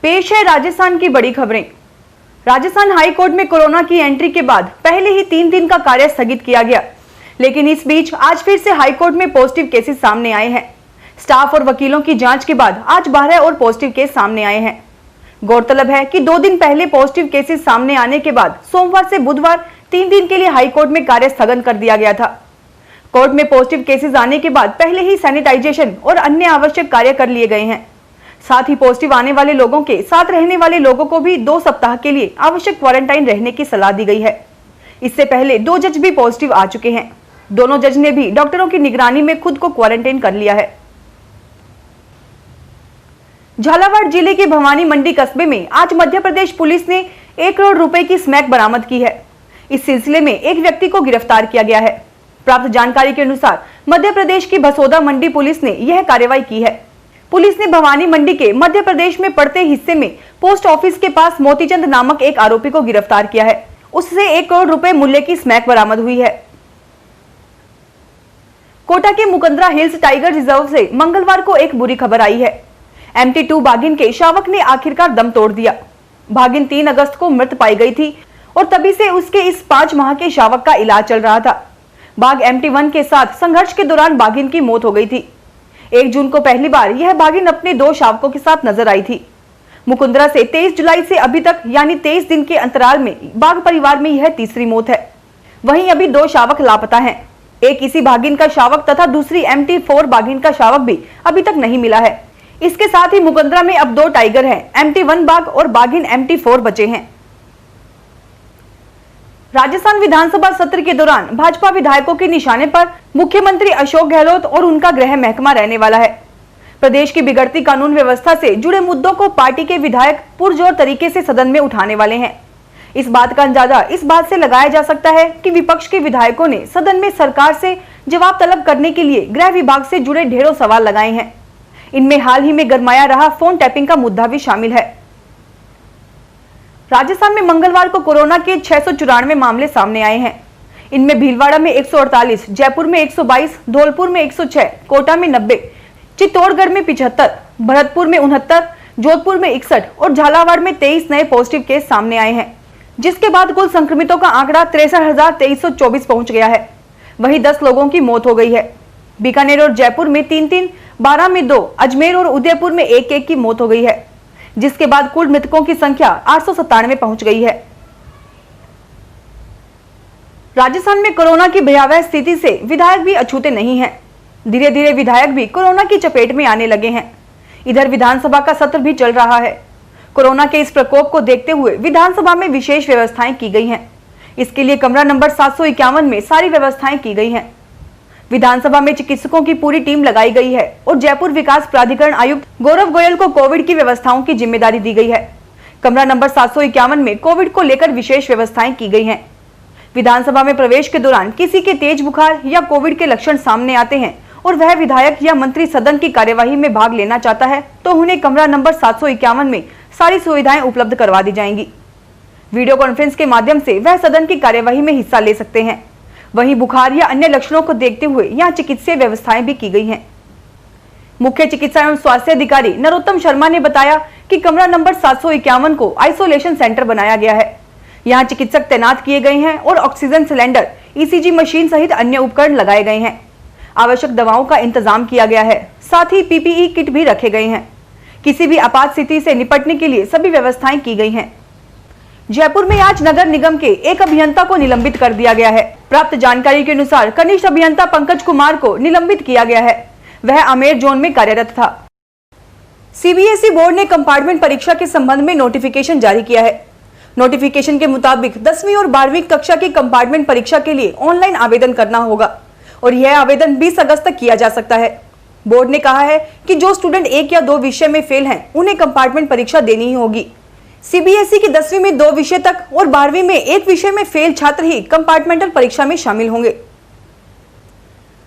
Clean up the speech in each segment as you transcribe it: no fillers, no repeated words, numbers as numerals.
पेश है राजस्थान की बड़ी खबरें। राजस्थान हाई कोर्ट में कोरोना की एंट्री के बाद पहले ही 3 दिन का कार्य स्थगित किया गया, लेकिन इस बीच आज फिर से हाई कोर्ट में पॉजिटिव केसेस सामने आए हैं। स्टाफ और वकीलों की जांच के बाद आज 12 और पॉजिटिव केस सामने आए हैं। गौरतलब है कि 2 दिन पहले पॉजिटिव केसेस सामने आने के बाद सोमवार से बुधवार 3 दिन के लिए हाई कोर्ट में कार्य स्थगन कर दिया गया था। कोर्ट में पॉजिटिव केसेस आने के बाद पहले ही सैनिटाइजेशन और अन्य आवश्यक कार्य कर लिए गए हैं। साथ ही पॉजिटिव आने वाले लोगों के साथ रहने वाले लोगों को भी 2 सप्ताह के लिए आवश्यक क्वारंटाइन रहने की सलाह दी गई है। इससे पहले 2 जज भी पॉजिटिव आ चुके हैं। दोनों जज ने भी डॉक्टरों की निगरानी में खुद को क्वारंटाइन कर लिया है। झालावाड़ जिले के भवानी मंडी कस्बे में आज मध्य प्रदेश पुलिस ने 1 करोड़ रुपए की स्मैक बरामद की है। इस सिलसिले में एक व्यक्ति को गिरफ्तार किया गया है। प्राप्त जानकारी के अनुसार मध्य प्रदेश की बसोदा मंडी पुलिस ने यह कार्रवाई की है। पुलिस ने भवानी मंडी के मध्य प्रदेश में पड़ते हिस्से में पोस्ट ऑफिस के पास मोतीचंद नामक एक आरोपी को गिरफ्तार किया है। उससे 1 करोड़ रुपए मूल्य की स्मैक बरामद हुई है। कोटा के मुकंदरा हिल्स टाइगर रिजर्व से मंगलवार को एक बुरी खबर आई है। MT2 बाघिन के शावक ने आखिरकार दम तोड़ दिया। बाघिन 3 अगस्त को मृत पाई गई थी और तभी से उसके इस 5 माह के शावक का इलाज चल रहा था। बाघ MT1 के साथ संघर्ष के दौरान बाघिन की मौत हो गई थी। 1 जून को पहली बार यह बाघिन अपने 2 शावकों के साथ नजर आई थी। मुकुंदरा से 23 जुलाई से अभी तक यानी 23 दिन के अंतराल में बाघ परिवार में यह तीसरी मौत है। वहीं अभी 2 शावक लापता हैं। एक इसी बाघिन का शावक तथा दूसरी MT4 बाघिन का शावक भी अभी तक नहीं मिला है। इसके साथ ही मुकंदरा में अब 2 टाइगर हैं, MT1 बाघ और बाघिन MT4 बचे हैं। राजस्थान विधानसभा सत्र के दौरान भाजपा विधायकों के निशाने पर मुख्यमंत्री अशोक गहलोत और उनका गृह महकमा रहने वाला है। प्रदेश की बिगड़ती कानून व्यवस्था से जुड़े मुद्दों को पार्टी के विधायक पुरजोर तरीके से सदन में उठाने वाले हैं। इस बात का अंदाजा इस बात से लगाया जा सकता है कि विपक्ष के विधायकों ने सदन में सरकार से जवाब तलब करने के लिए गृह विभाग से जुड़े ढेरों सवाल लगाए हैं। इनमें हाल ही में गरमाया रहा फोन टैपिंग का मुद्दा भी शामिल है। राजस्थान में मंगलवार को कोरोना के 694 मामले सामने आए हैं। इनमें भीलवाड़ा में 148, जयपुर में 122, धौलपुर में 106, कोटा में 90, चित्तौड़गढ़ में 75, भरतपुर में 69, जोधपुर में 61 और झालावाड़ में 23 नए पॉजिटिव केस सामने आए हैं, जिसके बाद कुल संक्रमितों का आंकड़ा 63,2324 पहुंच गया है। वहीं 10 लोगों की मौत हो गई है। बीकानेर और जयपुर में 3-3, बारां में 2, अजमेर और उदयपुर में 1-1 की मौत हो गई है, जिसके बाद कुल मृतकों की संख्या 897 पहुंच गई है। राजस्थान में कोरोना की भयावह स्थिति से विधायक भी अछूते नहीं हैं। धीरे धीरे विधायक भी कोरोना की चपेट में आने लगे हैं। इधर विधानसभा का सत्र भी चल रहा है। कोरोना के इस प्रकोप को देखते हुए विधानसभा में विशेष व्यवस्थाएं की गई हैं। इसके लिए कमरा नंबर 751 में सारी व्यवस्थाएं की गई हैं। विधानसभा में चिकित्सकों की पूरी टीम लगाई गई है और जयपुर विकास प्राधिकरण आयुक्त गौरव गोयल को कोविड की व्यवस्थाओं की जिम्मेदारी दी गई है। कमरा नंबर 751 में कोविड को लेकर विशेष व्यवस्थाएं की गई हैं। विधानसभा में प्रवेश के दौरान किसी के तेज बुखार या कोविड के लक्षण सामने आते हैं और वह विधायक या मंत्री सदन की कार्यवाही में भाग लेना चाहता है तो उन्हें कमरा नंबर 751 में सारी सुविधाएं उपलब्ध करवा दी जाएंगी। वीडियो कॉन्फ्रेंस के माध्यम से वह सदन की कार्यवाही में हिस्सा ले सकते हैं। वहीं बुखार या अन्य लक्षणों को देखते हुए यहाँ चिकित्सीय व्यवस्थाएं भी की गई हैं। मुख्य चिकित्सा एवं स्वास्थ्य अधिकारी नरोत्तम शर्मा ने बताया कि कमरा नंबर 751 को आइसोलेशन सेंटर बनाया गया है। यहाँ चिकित्सक तैनात किए गए हैं और ऑक्सीजन सिलेंडर, ECG मशीन सहित अन्य उपकरण लगाए गए हैं। आवश्यक दवाओं का इंतजाम किया गया है। साथ ही PPE किट भी रखे गए हैं। किसी भी आपात स्थिति से निपटने के लिए सभी व्यवस्थाएं की गई हैं। जयपुर में आज नगर निगम के एक अभियंता को निलंबित कर दिया गया है। प्राप्त जानकारी के अनुसार कनिष्ठ अभियंता पंकज कुमार को निलंबित किया गया है। वह आमेर जोन में कार्यरत था। CBSE बोर्ड ने कंपार्टमेंट परीक्षा के संबंध में नोटिफिकेशन जारी किया है। नोटिफिकेशन के मुताबिक 10वीं और 12वीं कक्षा की कंपार्टमेंट परीक्षा के लिए ऑनलाइन आवेदन करना होगा और यह आवेदन 20 अगस्त तक किया जा सकता है। बोर्ड ने कहा है कि जो स्टूडेंट 1 या 2 विषय में फेल हैं, उन्हें कंपार्टमेंट परीक्षा देनी ही होगी। CBSE की 10वीं में 2 विषय तक और 12वीं में 1 विषय में फेल छात्र ही कंपार्टमेंटल परीक्षा में शामिल होंगे।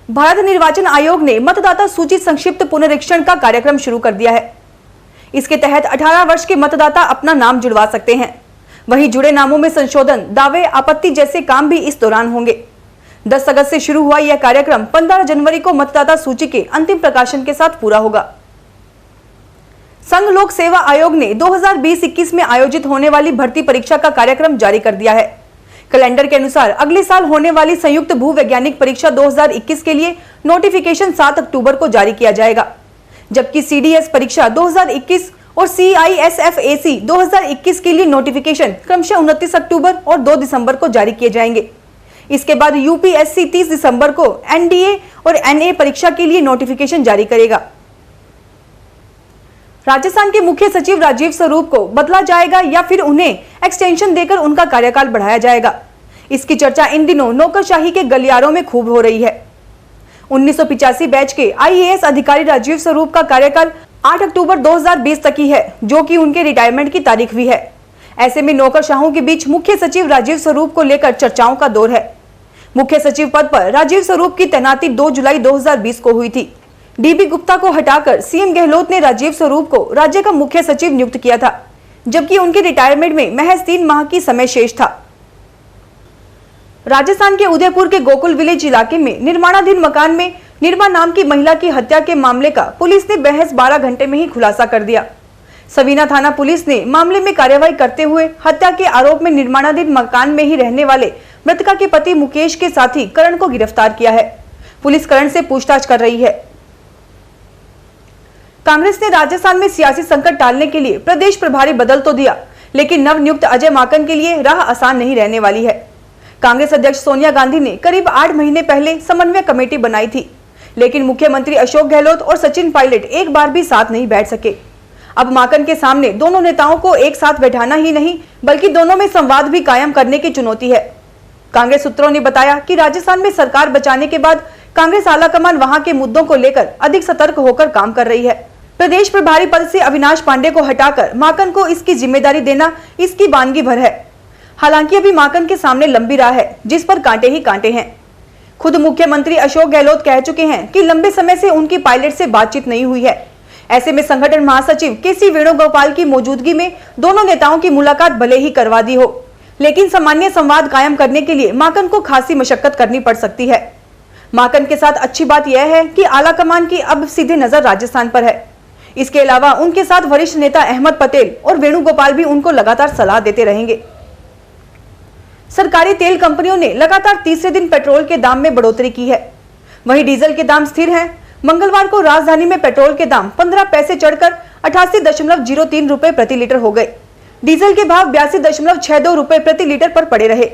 भारत निर्वाचन आयोग ने मतदाता सूची संक्षिप्त पुनरीक्षण का कार्यक्रम शुरू कर दिया है। इसके तहत 18 वर्ष के मतदाता अपना नाम जुड़वा सकते हैं। वहीं जुड़े नामों में संशोधन, दावे, आपत्ति जैसे काम भी इस दौरान होंगे। 10 अगस्त से शुरू हुआ यह कार्यक्रम 15 जनवरी को मतदाता सूची के अंतिम प्रकाशन के साथ पूरा होगा। संघ लोक सेवा आयोग ने 2020-21 में आयोजित होने वाली भर्ती परीक्षा का कार्यक्रम जारी कर दिया है। कैलेंडर के अनुसार अगले साल होने वाली संयुक्त भूवैज्ञानिक परीक्षा 2021 के लिए नोटिफिकेशन 7 अक्टूबर को जारी किया जाएगा, जबकि सीडीएस परीक्षा 2021 और CISFAC 2021 के लिए नोटिफिकेशन क्रमशः 29 अक्टूबर और 2 दिसंबर को जारी किए जाएंगे। इसके बाद यूपीएससी 30 दिसंबर को NDA और NA परीक्षा के लिए नोटिफिकेशन जारी करेगा। राजस्थान के मुख्य सचिव राजीव स्वरूप को बदला जाएगा या फिर उन्हें एक्सटेंशन देकर उनका कार्यकाल बढ़ाया जाएगा, इसकी चर्चा इन दिनों नौकरशाही के गलियारों में खूब हो रही है। 1985 बैच के IAS अधिकारी राजीव स्वरूप का कार्यकाल 8 अक्टूबर 2020 तक ही है, जो कि उनके रिटायरमेंट की तारीख भी है। ऐसे में नौकरशाहों के बीच मुख्य सचिव राजीव स्वरूप को लेकर चर्चाओं का दौर है। मुख्य सचिव पद पर राजीव स्वरूप की तैनाती 2 जुलाई 2020 को हुई थी। DB गुप्ता को हटाकर CM गहलोत ने राजीव स्वरूप को राज्य का मुख्य सचिव नियुक्त किया था, जबकि उनके रिटायरमेंट में महज 3 माह की समय शेष था। राजस्थान के उदयपुर के गोकुल विलेज इलाके में निर्माणाधीन मकान में निर्मा नाम की महिला की हत्या के मामले का पुलिस ने महज 12 घंटे में ही खुलासा कर दिया। सवीना थाना पुलिस ने मामले में कार्रवाई करते हुए हत्या के आरोप में निर्माणाधीन मकान में ही रहने वाले मृतका के पति मुकेश के साथी करण को गिरफ्तार किया है। पुलिस करण से पूछताछ कर रही है। कांग्रेस ने राजस्थान में सियासी संकट टालने के लिए प्रदेश प्रभारी बदल तो दिया, लेकिन नवनियुक्त अजय माकन के लिए राह आसान नहीं रहने वाली है। कांग्रेस अध्यक्ष सोनिया गांधी ने करीब 8 महीने पहले समन्वय कमेटी बनाई थी, लेकिन मुख्यमंत्री अशोक गहलोत और सचिन पायलट एक बार भी साथ नहीं बैठ सके। अब माकन के सामने दोनों नेताओं को एक साथ बैठाना ही नहीं, बल्कि दोनों में संवाद भी कायम करने की चुनौती है। कांग्रेस सूत्रों ने बताया कि राजस्थान में सरकार बचाने के बाद कांग्रेस आलाकमान वहां के मुद्दों को लेकर अधिक सतर्क होकर काम कर रही है। प्रदेश प्रभारी पद से अविनाश पांडे को हटाकर माकन को इसकी जिम्मेदारी देना इसकी वानगी भर है। हालांकि अभी माकन के सामने लंबी राह है, जिस पर कांटे ही कांटे हैं। खुद मुख्यमंत्री अशोक गहलोत कह चुके हैं कि लंबे समय से उनकी पायलट से बातचीत नहीं हुई है। ऐसे में संगठन महासचिव KC वेणुगोपाल की मौजूदगी में दोनों नेताओं की मुलाकात भले ही करवा दी हो, लेकिन सामान्य संवाद कायम करने के लिए माकन को खासी मशक्कत करनी पड़ सकती है। माकन के साथ अच्छी बात यह है कि आलाकमान की अब सीधी नजर राजस्थान पर है। इसके अलावा उनके साथ वरिष्ठ नेता अहमद पटेल और वेणुगोपाल भी उनको लगातार सलाह देते रहेंगे। सरकारी तेल कंपनियों ने लगातार तीसरे दिन पेट्रोल के दाम में बढ़ोतरी की है, वहीं डीजल के दाम स्थिर हैं। मंगलवार को राजधानी में पेट्रोल के दाम 15 पैसे चढ़कर 88.03 रुपए प्रति लीटर हो गए। डीजल के भाव 82.62 रुपए प्रति लीटर पर पड़े रहे।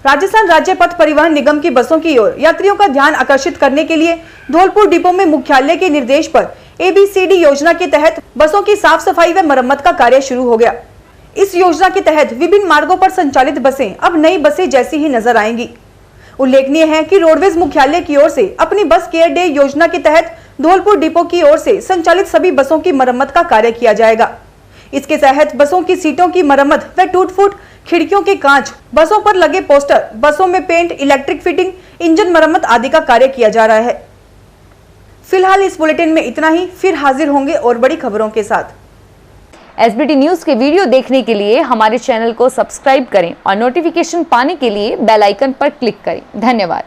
राजस्थान राज्य पथ परिवहन निगम की बसों की ओर यात्रियों का ध्यान आकर्षित करने के लिए धौलपुर डिपो में मुख्यालय के निर्देश पर ABCD योजना के तहत बसों की साफ सफाई व मरम्मत का कार्य शुरू हो गया। इस योजना के तहत विभिन्न मार्गों पर संचालित बसें अब नई बसें जैसी ही नजर आएंगी। उल्लेखनीय है कि रोडवेज मुख्यालय की ओर से अपनी बस केयर डे योजना के तहत धौलपुर डिपो की ओर से संचालित सभी बसों की मरम्मत का कार्य किया जाएगा। इसके तहत बसों की सीटों की मरम्मत व टूट-फूट खिड़कियों के कांच, बसों पर लगे पोस्टर, बसों में पेंट, इलेक्ट्रिक फिटिंग, इंजन मरम्मत आदि का कार्य किया जा रहा है। फिलहाल इस बुलेटिन में इतना ही, फिर हाजिर होंगे और बड़ी खबरों के साथ। SBT न्यूज के वीडियो देखने के लिए हमारे चैनल को सब्सक्राइब करें और नोटिफिकेशन पाने के लिए बेल आइकन पर क्लिक करें। धन्यवाद।